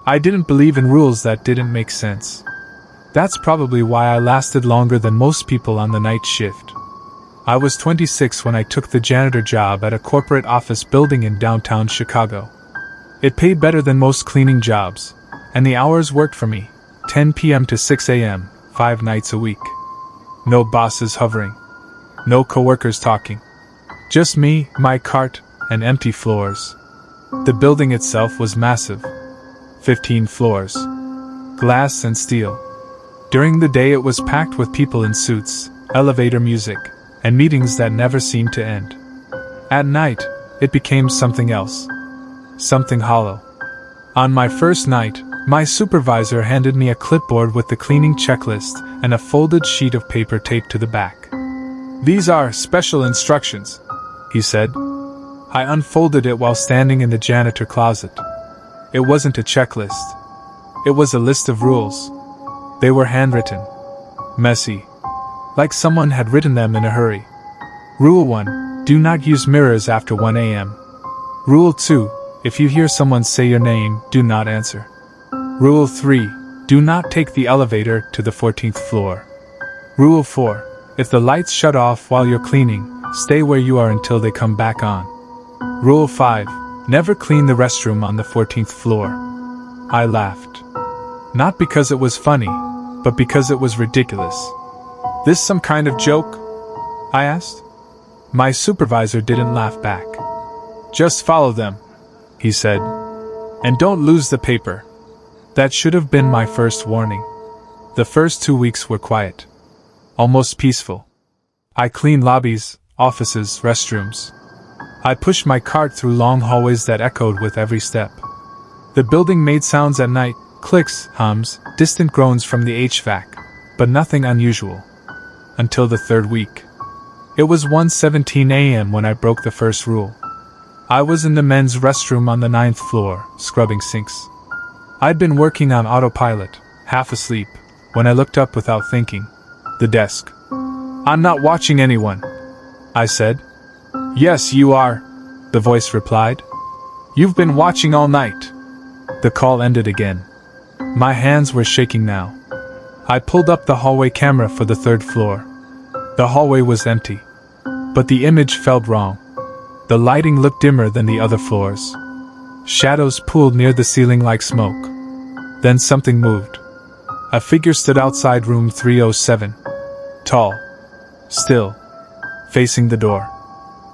I didn't believe in rules that didn't make sense. That's probably why I lasted longer than most people on the night shift. I was 26 when I took the janitor job at a corporate office building in downtown Chicago. It paid better than most cleaning jobs, and the hours worked for me, 10 p.m. to 6 a.m., 5 nights a week. No bosses hovering. No coworkers talking. Just me, my cart, and empty floors. The building itself was massive. 15 floors. Glass and steel. During the day it was packed with people in suits, elevator music, and meetings that never seemed to end. At night, it became something else. Something hollow. On my first night, my supervisor handed me a clipboard with the cleaning checklist and a folded sheet of paper taped to the back. "These are special instructions," he said. I unfolded it while standing in the janitor closet. It wasn't a checklist. It was a list of rules. They were handwritten. Messy. Like someone had written them in a hurry. Rule 1. Do not use mirrors after 1 a.m. Rule 2. If you hear someone say your name, do not answer. Rule 3. Do not take the elevator to the 14th floor. Rule 4. If the lights shut off while you're cleaning, stay where you are until they come back on. Rule 5. Never clean the restroom on the 14th floor. I laughed. Not because it was funny, but because it was ridiculous. "This some kind of joke?" I asked. My supervisor didn't laugh back. "Just follow them," he said. "And don't lose the paper." That should have been my first warning. The first 2 weeks were quiet. Almost peaceful. I cleaned lobbies, offices, restrooms. I pushed my cart through long hallways that echoed with every step. The building made sounds at night, clicks, hums, distant groans from the HVAC, but nothing unusual. Until the third week. It was 1:17 a.m. when I broke the first rule. I was in the men's restroom on the 9th floor, scrubbing sinks. I'd been working on autopilot, half asleep, when I looked up without thinking. The desk. "I'm not watching anyone," I said. "Yes, you are," the voice replied. "You've been watching all night." The call ended again. My hands were shaking now. I pulled up the hallway camera for the 3rd floor. The hallway was empty. But the image felt wrong. The lighting looked dimmer than the other floors. Shadows pooled near the ceiling like smoke. Then something moved. A figure stood outside room 307. Tall. Still. Facing the door.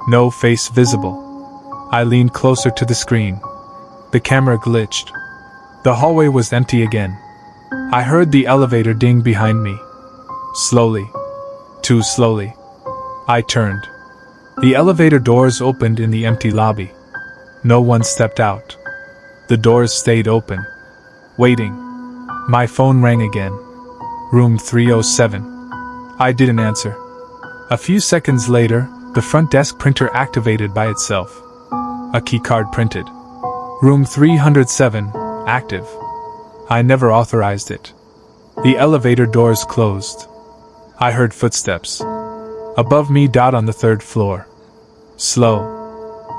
No face visible. I leaned closer to the screen. The camera glitched. The hallway was empty again. I heard the elevator ding behind me. Slowly. Too slowly. I turned. The elevator doors opened in the empty lobby. No one stepped out. The doors stayed open. Waiting. My phone rang again. Room 307. I didn't answer. A few seconds later, the front desk printer activated by itself. A keycard printed. Room 307, active. I never authorized it. The elevator doors closed. I heard footsteps. Above me, dot on the 3rd floor. Slow.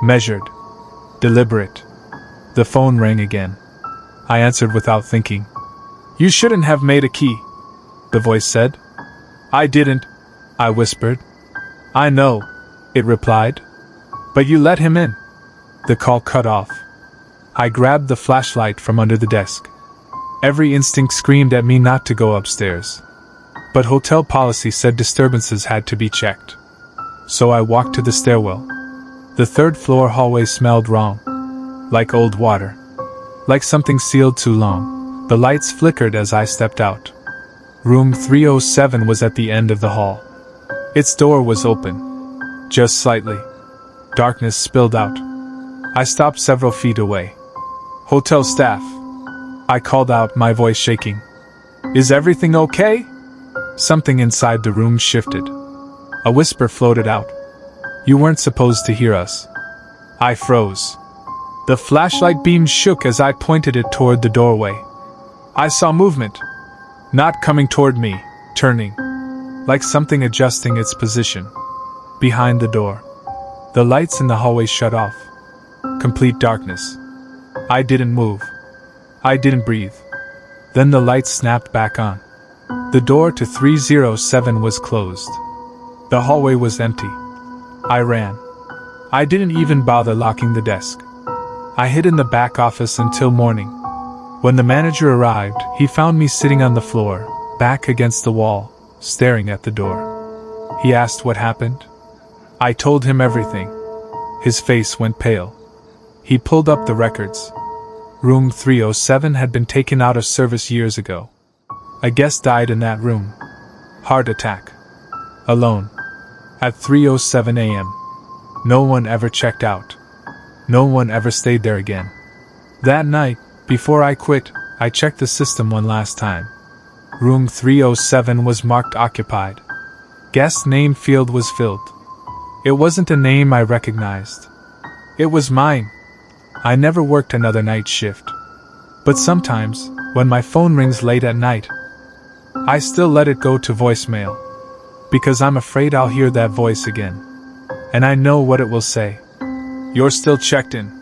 Measured. Deliberate. The phone rang again. I answered without thinking. "You shouldn't have made a key," the voice said. "I didn't," I whispered. "I know," it replied. "But you let him in." The call cut off. I grabbed the flashlight from under the desk. Every instinct screamed at me not to go upstairs. But hotel policy said disturbances had to be checked. So I walked to the stairwell. The 3rd floor hallway smelled wrong. Like old water. Like something sealed too long. The lights flickered as I stepped out. Room 307 was at the end of the hall. Its door was open. Just slightly. Darkness spilled out. I stopped several feet away. "Hotel staff," I called out, my voice shaking. "Is everything okay?" Something inside the room shifted. A whisper floated out. "You weren't supposed to hear us." I froze. The flashlight beam shook as I pointed it toward the doorway. I saw movement. Not coming toward me, turning. Like something adjusting its position. Behind the door. The lights in the hallway shut off. Complete darkness. I didn't move. I didn't breathe. Then the lights snapped back on. The door to 307 was closed. The hallway was empty. I ran. I didn't even bother locking the desk. I hid in the back office until morning. When the manager arrived, he found me sitting on the floor, back against the wall, staring at the door. He asked what happened. I told him everything. His face went pale. He pulled up the records. Room 307 had been taken out of service years ago. A guest died in that room. Heart attack. Alone. At 3:07 a.m. No one ever checked out. No one ever stayed there again. That night, before I quit, I checked the system one last time. Room 307 was marked occupied. Guest name field was filled. It wasn't a name I recognized. It was mine. I never worked another night shift. But sometimes, when my phone rings late at night, I still let it go to voicemail. Because I'm afraid I'll hear that voice again. And I know what it will say. You're still checked in.